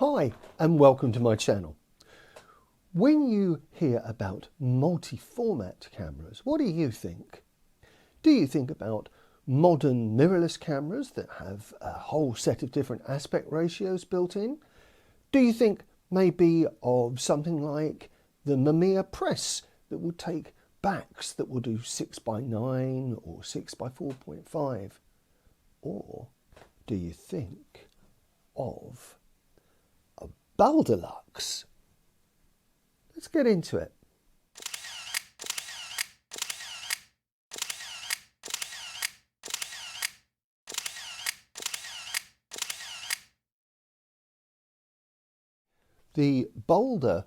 Hi and welcome to my channel. When you hear about multi-format cameras, what do you think? Do you think about modern mirrorless cameras that have a whole set of different aspect ratios built in? Do you think maybe of something like the Mamiya Press that will take backs that will do 6:9 or 6:4.5? Or do you think of Baldalux? Let's get into it. The Balda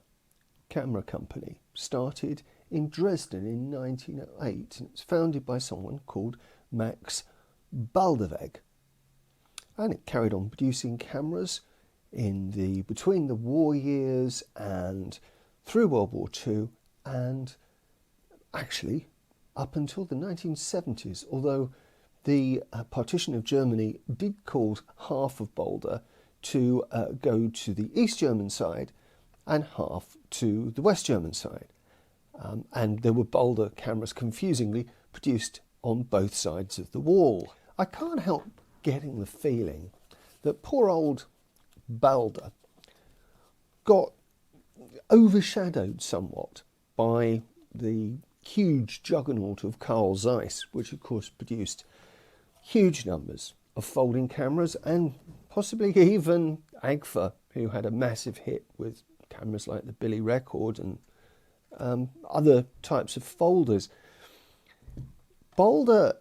camera company started in Dresden in 1908 and it's founded by someone called Max Baldaweg, and it carried on producing cameras between the war years and through World War II, and actually up until the 1970s, although the partition of Germany did cause half of Balda to go to the East German side and half to the West German side. And there were Balda cameras confusingly produced on both sides of the wall. I can't help getting the feeling that poor old Balda got overshadowed somewhat by the huge juggernaut of Carl Zeiss, which of course produced huge numbers of folding cameras, and possibly even Agfa, who had a massive hit with cameras like the Billy Record and other types of folders. Balda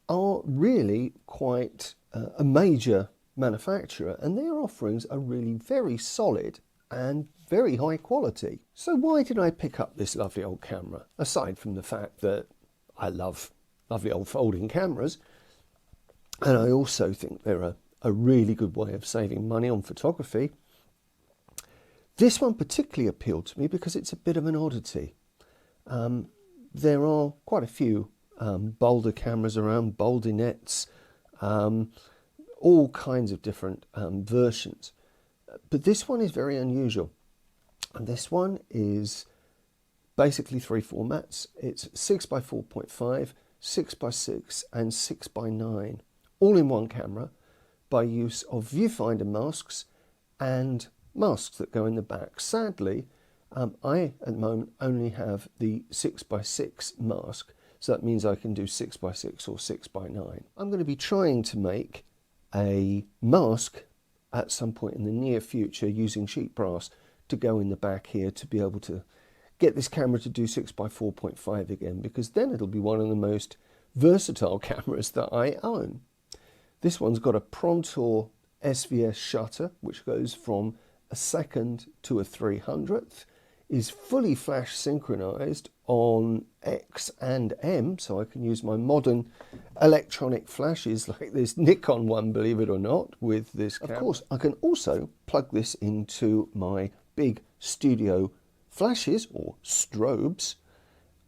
are really quite a major manufacturer, and their offerings are really very solid and very high quality. So why did I pick up this lovely old camera? Aside from the fact that I love lovely old folding cameras, and I also think they're a really good way of saving money on photography, this one particularly appealed to me because it's a bit of an oddity. There are quite a few Balda cameras around, Baldinets, all kinds of different versions. But this one is very unusual. And this one is basically three formats. It's 6:4.5, 6:6 and 6:9, all in one camera by use of viewfinder masks and masks that go in the back. Sadly, I at the moment only have the 6:6 mask, so that means I can do 6:6 or 6:9. I'm going to be trying to make a mask at some point in the near future using sheet brass to go in the back here to be able to get this camera to do 6:4.5 again, because then it'll be one of the most versatile cameras that I own. This one's got a Prontor SVS shutter, which goes from a second to a 300th, is fully flash synchronized on X and M, so I can use my modern electronic flashes like this Nikon one, believe it or not, with this camera. Of course, I can also plug this into my big studio flashes or strobes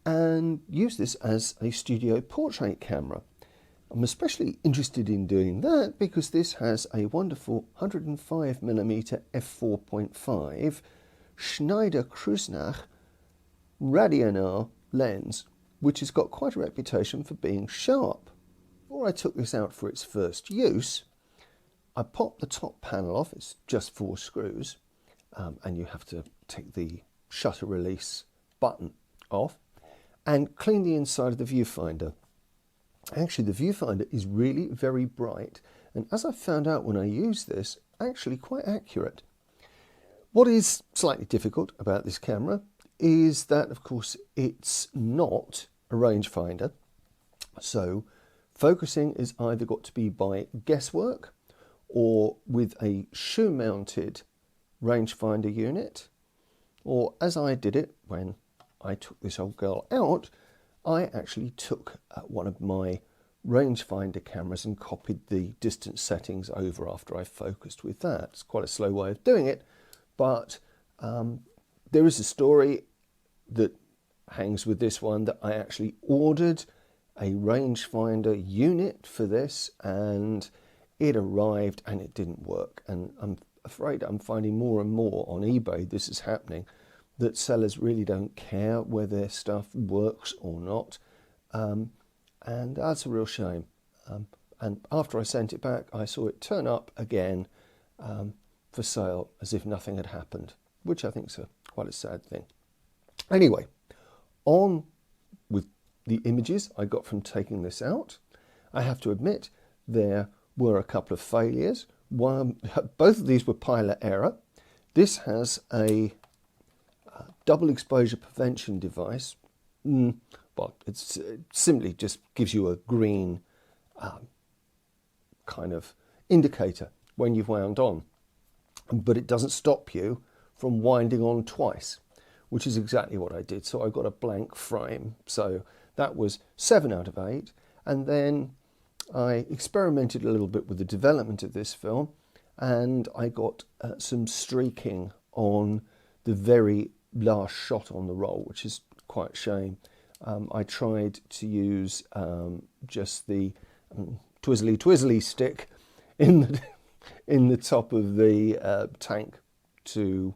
and use this as a studio portrait camera. I'm especially interested in doing that because this has a wonderful 105mm f4.5 Schneider Kreuznach Radionar lens, which has got quite a reputation for being sharp. Before I took this out for its first use, I popped the top panel off. It's just 4 screws, and you have to take the shutter release button off, and clean the inside of the viewfinder. Actually, the viewfinder is really very bright, and as I found out when I used this, actually quite accurate. What is slightly difficult about this camera is that, of course, it's not a rangefinder. So focusing is either got to be by guesswork or with a shoe-mounted rangefinder unit, or as I did it when I took this old girl out, I actually took one of my rangefinder cameras and copied the distance settings over after I focused with that. It's quite a slow way of doing it, but there is a story that hangs with this one, that I actually ordered a rangefinder unit for this and it arrived and it didn't work, and I'm afraid I'm finding more and more on eBay this is happening, that sellers really don't care whether their stuff works or not, and that's a real shame. And after I sent it back, I saw it turn up again for sale as if nothing had happened, which I think is quite a sad thing. Anyway, on with the images I got from taking this out. I have to admit there were a couple of failures. Both of these were pilot error. This has a double exposure prevention device. Well, it simply just gives you a green kind of indicator when you've wound on, but it doesn't stop you from winding on twice, which is exactly what I did. So I got a blank frame. So that was 7 out of 8. And then I experimented a little bit with the development of this film, and I got some streaking on the very last shot on the roll, which is quite a shame. I tried to use just the twizzly stick in the top of the tank to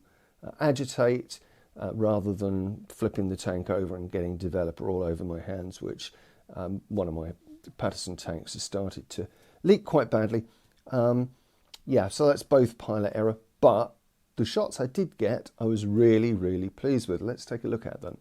agitate, rather than flipping the tank over and getting developer all over my hands, which one of my Patterson tanks has started to leak quite badly. Yeah, so that's both pilot error, but the shots I did get, I was really, really pleased with. Let's take a look at them.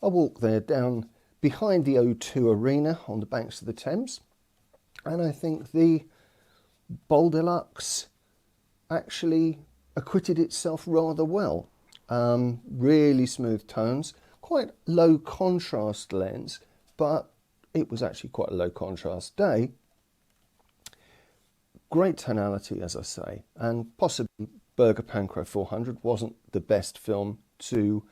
I walked there down behind the O2 Arena on the banks of the Thames, and I think the Baldalux actually acquitted itself rather well. Really smooth tones, quite low contrast lens, but it was actually quite a low contrast day. Great tonality, as I say, and possibly Berger Pancro 400 wasn't the best film to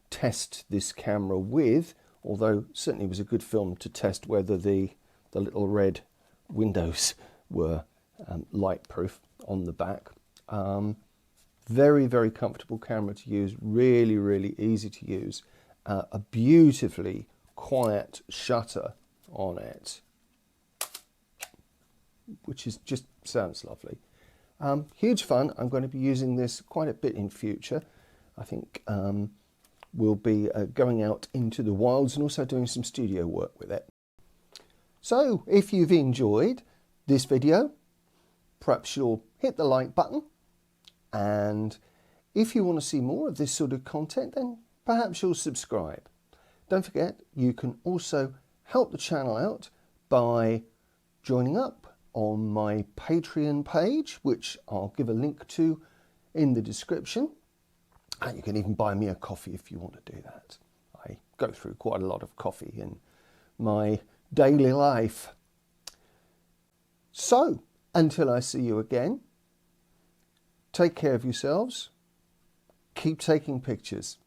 test this camera with, although certainly was a good film to test whether the little red windows were light proof on the back. Very, very comfortable camera to use, really, really easy to use. A beautifully quiet shutter on it, which is just sounds lovely. Huge fun. I'm going to be using this quite a bit in future. I think we'll be going out into the wilds and also doing some studio work with it. So if you've enjoyed this video, perhaps you'll hit the like button, and if you want to see more of this sort of content, then perhaps you'll subscribe. Don't forget, you can also help the channel out by joining up on my Patreon page, which I'll give a link to in the description. And you can even buy me a coffee if you want to do that. I go through quite a lot of coffee in my daily life. So, until I see you again, take care of yourselves, keep taking pictures.